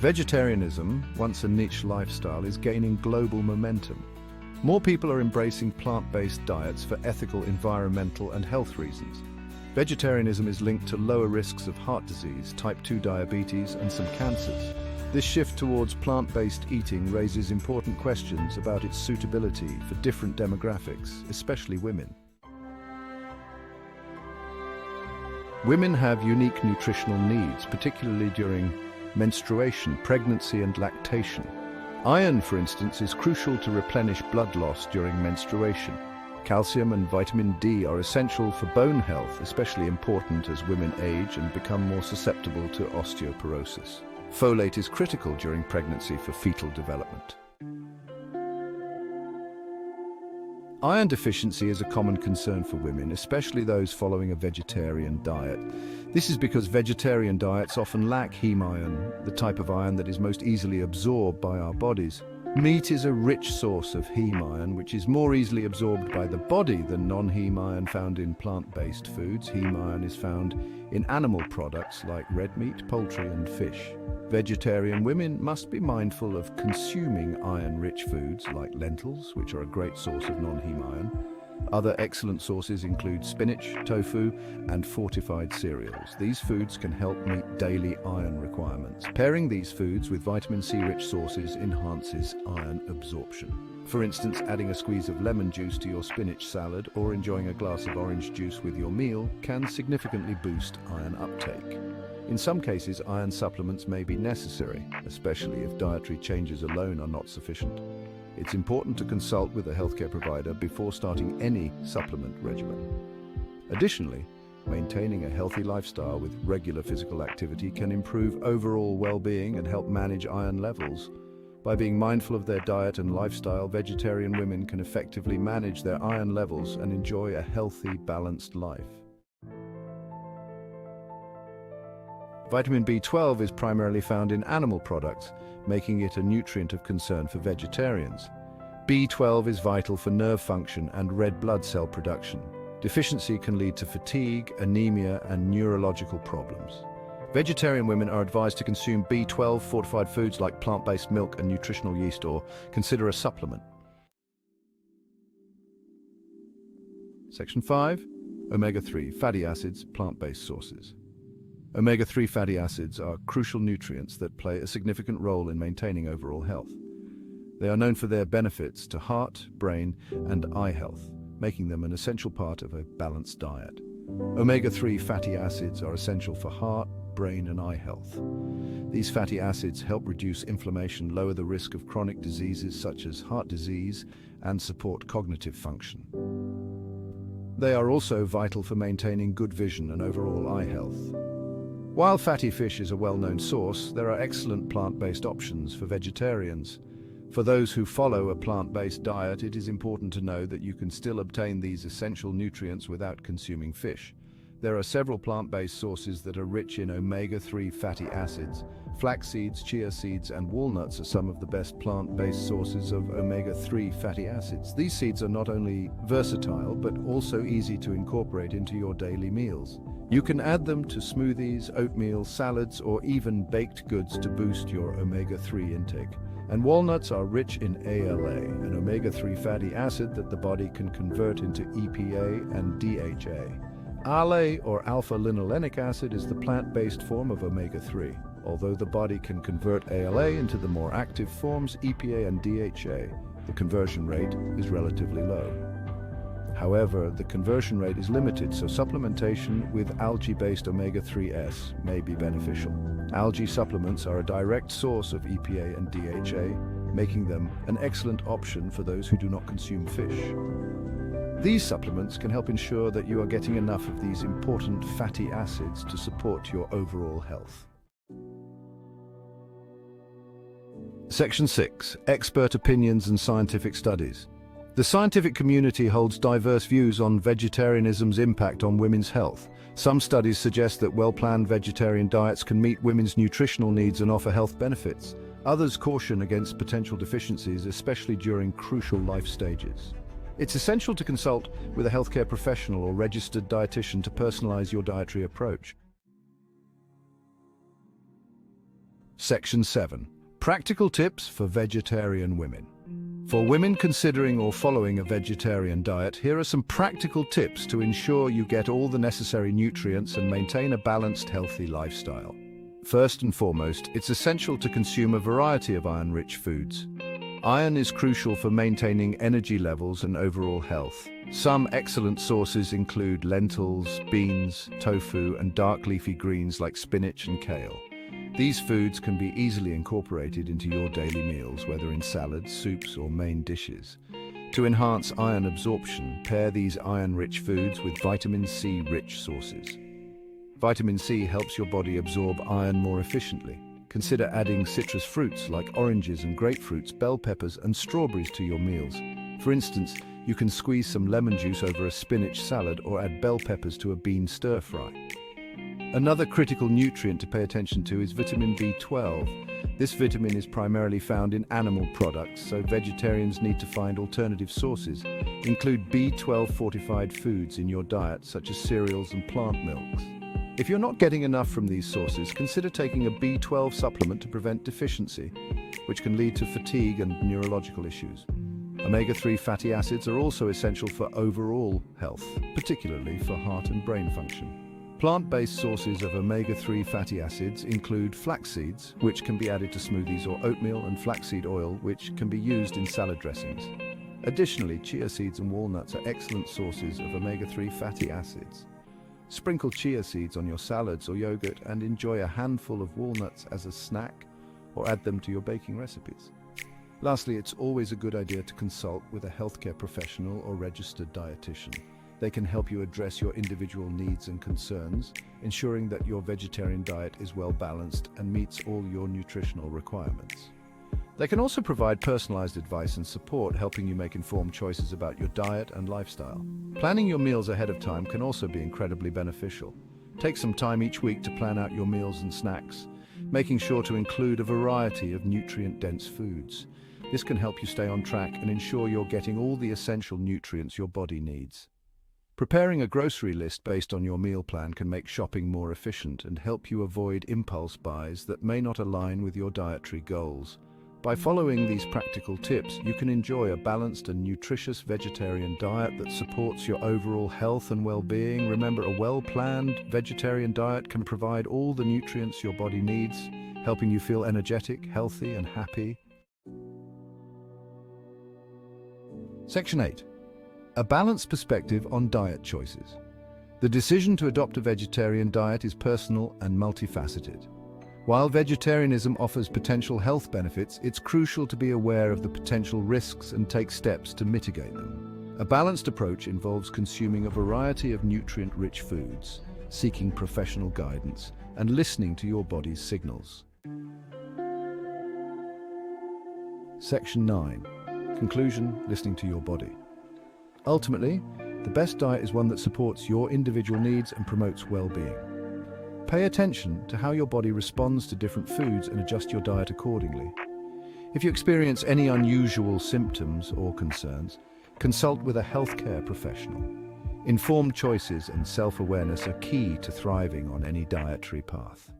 Vegetarianism, once a niche lifestyle, is gaining global momentum. More people are embracing plant-based diets for ethical, environmental, and health reasons. Vegetarianism is linked to lower risks of heart disease, type 2 diabetes, and some cancers. This shift towards plant-based eating raises important questions about its suitability for different demographics, especially women. Women have unique nutritional needs, particularly during menstruation, pregnancy, and lactation. Iron, for instance, is crucial to replenish blood loss during menstruation. Calcium and vitamin D are essential for bone health, especially important as women age and become more susceptible to osteoporosis. Folate is critical during pregnancy for fetal development. Iron deficiency is a common concern for women, especially those following a vegetarian diet. This is because vegetarian diets often lack heme iron, the type of iron that is most easily absorbed by our bodies. Meat is a rich source of heme iron, which is more easily absorbed by the body than non-heme iron found in plant-based foods. Heme iron is found in animal products like red meat, poultry, and fish. Vegetarian women must be mindful of consuming iron-rich foods like lentils, which are a great source of non-heme iron. Other excellent sources include spinach, tofu, and fortified cereals. These foods can help meet daily iron requirements. Pairing these foods with vitamin C-rich sources enhances iron absorption. For instance, adding a squeeze of lemon juice to your spinach salad or enjoying a glass of orange juice with your meal can significantly boost iron uptake. In some cases, iron supplements may be necessary, especially if dietary changes alone are not sufficient. It's important to consult with a healthcare provider before starting any supplement regimen. Additionally, maintaining a healthy lifestyle with regular physical activity can improve overall well-being and help manage iron levels. By being mindful of their diet and lifestyle, vegetarian women can effectively manage their iron levels and enjoy a healthy, balanced life. Vitamin B12 is primarily found in animal products, making it a nutrient of concern for vegetarians. B12 is vital for nerve function and red blood cell production. Deficiency can lead to fatigue, anemia, and neurological problems. Vegetarian women are advised to consume B12 fortified foods like plant-based milk and nutritional yeast, or consider a supplement. Section 5. Omega-3 fatty acids, plant-based sources. Omega-3 fatty acids are crucial nutrients that play a significant role in maintaining overall health. They are known for their benefits to heart, brain, and eye health, making them an essential part of a balanced diet. Omega-3 fatty acids are essential for heart, brain, and eye health. These fatty acids help reduce inflammation, lower the risk of chronic diseases such as heart disease, and support cognitive function. They are also vital for maintaining good vision and overall eye health. While fatty fish is a well-known source, there are excellent plant-based options for vegetarians. For those who follow a plant-based diet, it is important to know that you can still obtain these essential nutrients without consuming fish. There are several plant-based sources that are rich in omega-3 fatty acids. Flax seeds, chia seeds, and walnuts are some of the best plant-based sources of omega-3 fatty acids. These seeds are not only versatile, but also easy to incorporate into your daily meals. You can add them to smoothies, oatmeal, salads, or even baked goods to boost your omega-3 intake. And walnuts are rich in ALA, an omega-3 fatty acid that the body can convert into EPA and DHA. ALA, or alpha-linolenic acid, is the plant-based form of omega-3. Although the body can convert ALA into the more active forms, EPA and DHA, the conversion rate is relatively low. However, the conversion rate is limited, so supplementation with algae-based omega-3s may be beneficial. Algae supplements are a direct source of EPA and DHA, making them an excellent option for those who do not consume fish. These supplements can help ensure that you are getting enough of these important fatty acids to support your overall health. Section 6. Expert opinions and scientific studies. The scientific community holds diverse views on vegetarianism's impact on women's health. Some studies suggest that well-planned vegetarian diets can meet women's nutritional needs and offer health benefits. Others caution against potential deficiencies, especially during crucial life stages. It's essential to consult with a healthcare professional or registered dietitian to personalize your dietary approach. Section 7. Practical tips for vegetarian women. For women considering or following a vegetarian diet, here are some practical tips to ensure you get all the necessary nutrients and maintain a balanced, healthy lifestyle. First and foremost, it's essential to consume a variety of iron-rich foods. Iron is crucial for maintaining energy levels and overall health. Some excellent sources include lentils, beans, tofu, and dark leafy greens like spinach and kale. These foods can be easily incorporated into your daily meals, whether in salads, soups, or main dishes. To enhance iron absorption, pair these iron-rich foods with vitamin C-rich sources. Vitamin C helps your body absorb iron more efficiently. Consider adding citrus fruits like oranges and grapefruits, bell peppers, and strawberries to your meals. For instance, you can squeeze some lemon juice over a spinach salad or add bell peppers to a bean stir-fry. Another critical nutrient to pay attention to is vitamin B12. This vitamin is primarily found in animal products, so vegetarians need to find alternative sources. Include B12 fortified foods in your diet, such as cereals and plant milks. If you're not getting enough from these sources, consider taking a B12 supplement to prevent deficiency, which can lead to fatigue and neurological issues. Omega-3 fatty acids are also essential for overall health, particularly for heart and brain function. Plant-based sources of omega-3 fatty acids include flax seeds, which can be added to smoothies, or oatmeal and flaxseed oil, which can be used in salad dressings. Additionally, chia seeds and walnuts are excellent sources of omega-3 fatty acids. Sprinkle chia seeds on your salads or yogurt and enjoy a handful of walnuts as a snack, or add them to your baking recipes. Lastly, it's always a good idea to consult with a healthcare professional or registered dietitian. They can help you address your individual needs and concerns, ensuring that your vegetarian diet is well balanced and meets all your nutritional requirements. They can also provide personalized advice and support, helping you make informed choices about your diet and lifestyle. Planning your meals ahead of time can also be incredibly beneficial. Take some time each week to plan out your meals and snacks, making sure to include a variety of nutrient-dense foods. This can help you stay on track and ensure you're getting all the essential nutrients your body needs. Preparing a grocery list based on your meal plan can make shopping more efficient and help you avoid impulse buys that may not align with your dietary goals. By following these practical tips, you can enjoy a balanced and nutritious vegetarian diet that supports your overall health and well-being. Remember, a well-planned vegetarian diet can provide all the nutrients your body needs, helping you feel energetic, healthy, and happy. Section 8. A balanced perspective on diet choices. The decision to adopt a vegetarian diet is personal and multifaceted. While vegetarianism offers potential health benefits, it's crucial to be aware of the potential risks and take steps to mitigate them. A balanced approach involves consuming a variety of nutrient-rich foods, seeking professional guidance, and listening to your body's signals. Section 9. Conclusion: listening to your body. Ultimately, the best diet is one that supports your individual needs and promotes well-being. Pay attention to how your body responds to different foods and adjust your diet accordingly. If you experience any unusual symptoms or concerns, consult with a healthcare professional. Informed choices and self-awareness are key to thriving on any dietary path.